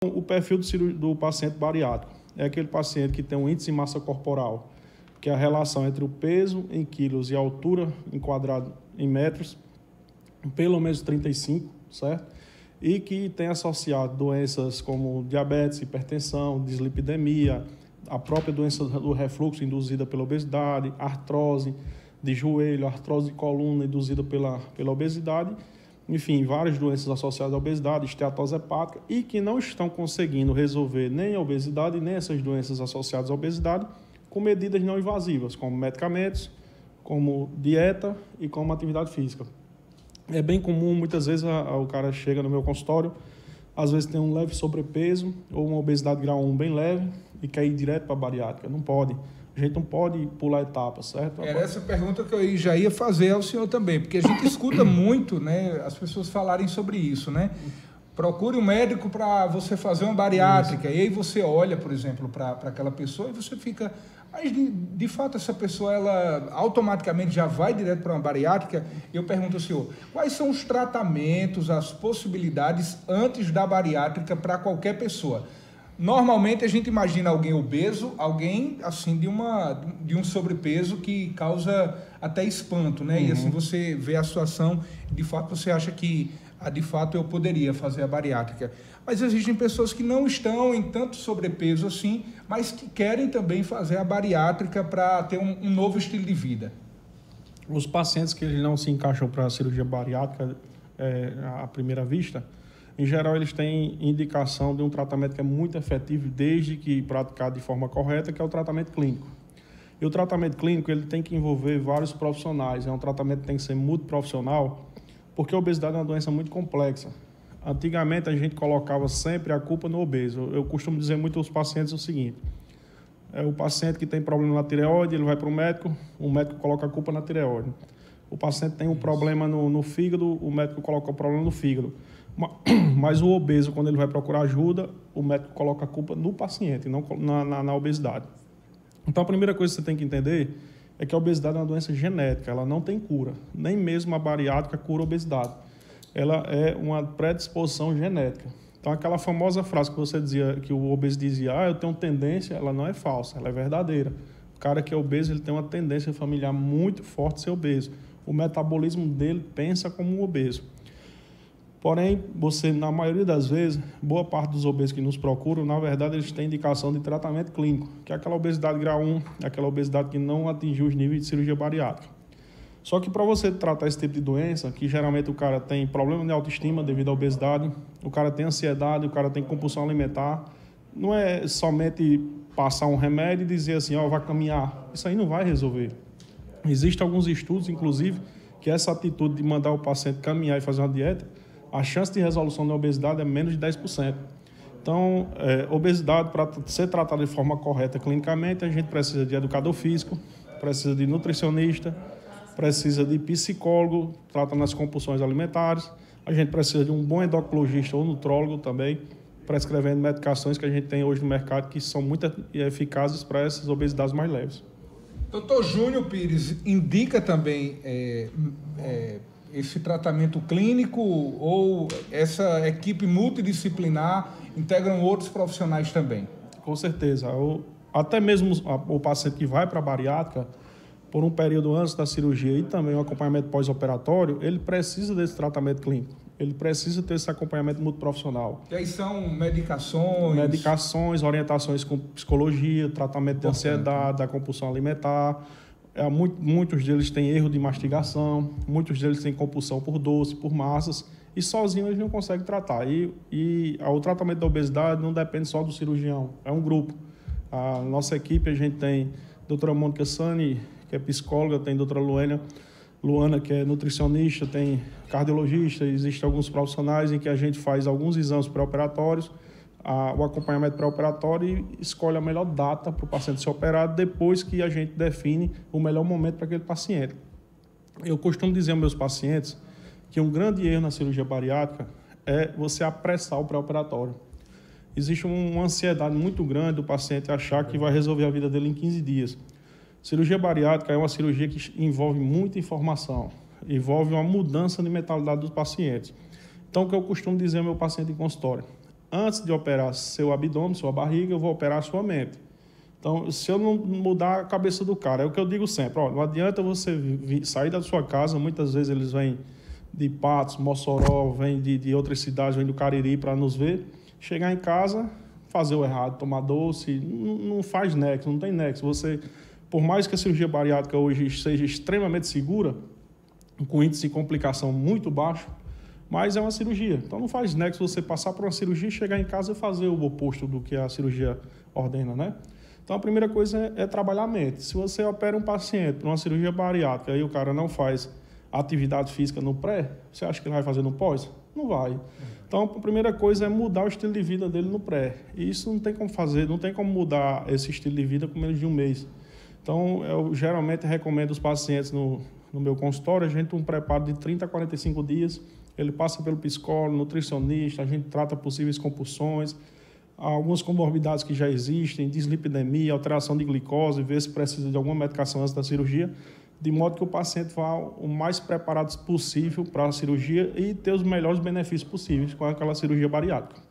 O perfil do paciente bariátrico é aquele paciente que tem um índice de massa corporal, que é a relação entre o peso em quilos e a altura em quadrado em metros, pelo menos 35, certo? E que tem associado doenças como diabetes, hipertensão, dislipidemia, a própria doença do refluxo induzida pela obesidade, artrose de joelho, artrose de coluna induzida pela obesidade, enfim, várias doenças associadas à obesidade, esteatose hepática, e que não estão conseguindo resolver nem a obesidade, nem essas doenças associadas à obesidade, com medidas não invasivas, como medicamentos, como dieta e como atividade física. É bem comum, muitas vezes, o cara chega no meu consultório, às vezes tem um leve sobrepeso ou uma obesidade grau 1 bem leve e quer ir direto para a bariátrica. Não pode. A gente não pode pular etapas, certo? Era essa pergunta que eu já ia fazer ao senhor também, porque a gente escuta muito, né, as pessoas falarem sobre isso, né? Procure um médico para você fazer uma bariátrica. Isso. E aí você olha, por exemplo, para aquela pessoa e você fica... Mas, de fato, essa pessoa, ela automaticamente já vai direto para uma bariátrica? Eu pergunto ao senhor, quais são os tratamentos, as possibilidades antes da bariátrica para qualquer pessoa? Normalmente a gente imagina alguém obeso, alguém assim de um sobrepeso que causa até espanto, né? E assim você vê a situação, de fato você acha que de fato eu poderia fazer a bariátrica. Mas existem pessoas que não estão em tanto sobrepeso assim, mas que querem também fazer a bariátrica para ter um novo estilo de vida. Os pacientes que eles não se encaixam para a cirurgia bariátrica à primeira vista, em geral, eles têm indicação de um tratamento que é muito efetivo desde que praticado de forma correta, que é o tratamento clínico. E o tratamento clínico ele tem que envolver vários profissionais, é um tratamento que tem que ser multiprofissional, porque a obesidade é uma doença muito complexa. Antigamente, a gente colocava sempre a culpa no obeso. Eu costumo dizer muito aos pacientes o seguinte, o paciente que tem problema na tireoide, ele vai para o médico coloca a culpa na tireoide. O paciente tem um problema no fígado, o médico coloca o problema no fígado. Mas o obeso, quando ele vai procurar ajuda, o médico coloca a culpa no paciente, não na obesidade. Então, a primeira coisa que você tem que entender é que a obesidade é uma doença genética, ela não tem cura. Nem mesmo a bariátrica cura a obesidade. Ela é uma predisposição genética. Então, aquela famosa frase que você dizia, que o obeso dizia, eu tenho tendência, ela não é falsa, ela é verdadeira. O cara que é obeso, ele tem uma tendência familiar muito forte de ser obeso. O metabolismo dele pensa como um obeso. Porém, na maioria das vezes, boa parte dos obesos que nos procuram, na verdade, eles têm indicação de tratamento clínico, que é aquela obesidade grau 1, aquela obesidade que não atingiu os níveis de cirurgia bariátrica. Só que para você tratar esse tipo de doença, que geralmente o cara tem problema de autoestima devido à obesidade, o cara tem ansiedade, o cara tem compulsão alimentar, não é somente passar um remédio e dizer assim, vai caminhar. Isso aí não vai resolver. Existem alguns estudos, inclusive, que essa atitude de mandar o paciente caminhar e fazer uma dieta, a chance de resolução da obesidade é menos de 10%. Então, obesidade, para ser tratada de forma correta clinicamente, a gente precisa de educador físico, precisa de nutricionista, precisa de psicólogo, tratando as compulsões alimentares, a gente precisa de um bom endocrinologista ou nutrólogo também, prescrevendo medicações que a gente tem hoje no mercado que são muito eficazes para essas obesidades mais leves. Dr. Júnior Pires indica também esse tratamento clínico ou essa equipe multidisciplinar integram outros profissionais também? Com certeza. Até mesmo o paciente que vai para a bariátrica, por um período antes da cirurgia e também o acompanhamento pós-operatório, ele precisa desse tratamento clínico. Ele precisa ter esse acompanhamento multiprofissional. E aí são medicações? Medicações, orientações com psicologia, tratamento de ansiedade, da compulsão alimentar. Muitos deles têm erro de mastigação, muitos deles têm compulsão por doce, por massas, e sozinhos eles não conseguem tratar. E o tratamento da obesidade não depende só do cirurgião, é um grupo. A nossa equipe, a gente tem a doutora Mônica Sani, que é psicóloga, tem a doutora Luana, que é nutricionista, tem cardiologista, existem alguns profissionais em que a gente faz alguns exames pré-operatórios, o acompanhamento pré-operatório e escolhe a melhor data para o paciente ser operado depois que a gente define o melhor momento para aquele paciente. Eu costumo dizer aos meus pacientes que um grande erro na cirurgia bariátrica é você apressar o pré-operatório. Existe uma ansiedade muito grande do paciente achar que vai resolver a vida dele em 15 dias. Cirurgia bariátrica é uma cirurgia que envolve muita informação, envolve uma mudança de mentalidade dos pacientes. Então, o que eu costumo dizer ao meu paciente em consultório? antes de operar seu abdômen, sua barriga, eu vou operar sua mente. Então, se eu não mudar a cabeça do cara, é o que eu digo sempre, ó, não adianta você sair da sua casa, muitas vezes eles vêm de Patos, Mossoró, vêm de outras cidades, vêm do Cariri para nos ver, chegar em casa, fazer o errado, tomar doce, não faz nexo, não tem nexo. Você, por mais que a cirurgia bariátrica hoje seja extremamente segura, com índice de complicação muito baixo, mas é uma cirurgia. Então não faz nexo você passar por uma cirurgia, chegar em casa e fazer o oposto do que a cirurgia ordena, né? Então a primeira coisa é trabalhar a mente. Se você opera um paciente para uma cirurgia bariátrica e o cara não faz atividade física no pré, você acha que ele vai fazer no pós? Não vai. Então a primeira coisa é mudar o estilo de vida dele no pré. E isso não tem como fazer, não tem como mudar esse estilo de vida com menos de um mês. Então eu geralmente recomendo os pacientes no meu consultório, a gente tem um preparo de 30 a 45 dias, ele passa pelo psicólogo, nutricionista, a gente trata possíveis compulsões, algumas comorbidades que já existem, dislipidemia, alteração de glicose, ver se precisa de alguma medicação antes da cirurgia, de modo que o paciente vá o mais preparado possível para a cirurgia e ter os melhores benefícios possíveis com aquela cirurgia bariátrica.